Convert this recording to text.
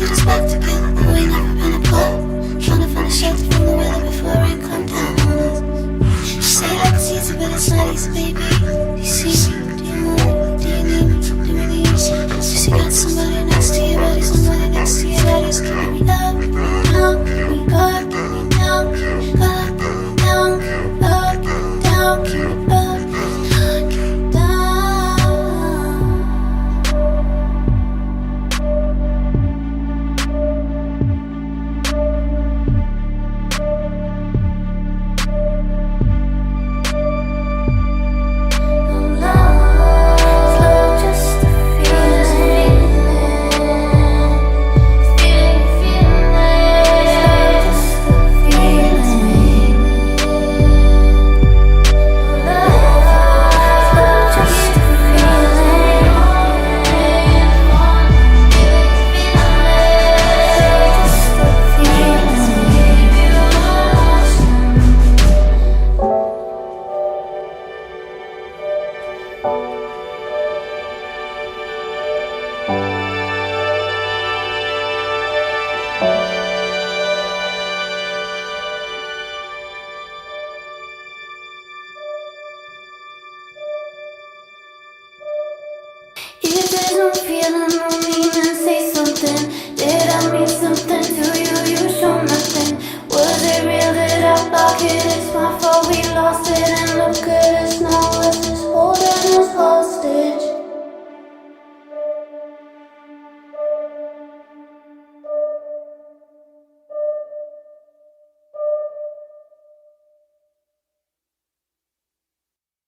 get us back together, but we never been apart. Trying to find a shelter from the weather before rain come down on us. You say like it's easy, but it's not easy, baby. Do you see me? Do you move me? Do you need me? Do you really use me? Just you got somebody next to your body, somebody next to your body is keeping me up, down, keep me up, keep me down, keep me up, down, keep me up, down, keep me up, down, keep me down. If there's no feeling, no meaning, say something. Did I mean something to you? You show nothing. Was it real? Did I block it? It's my fault. We lost it and look good.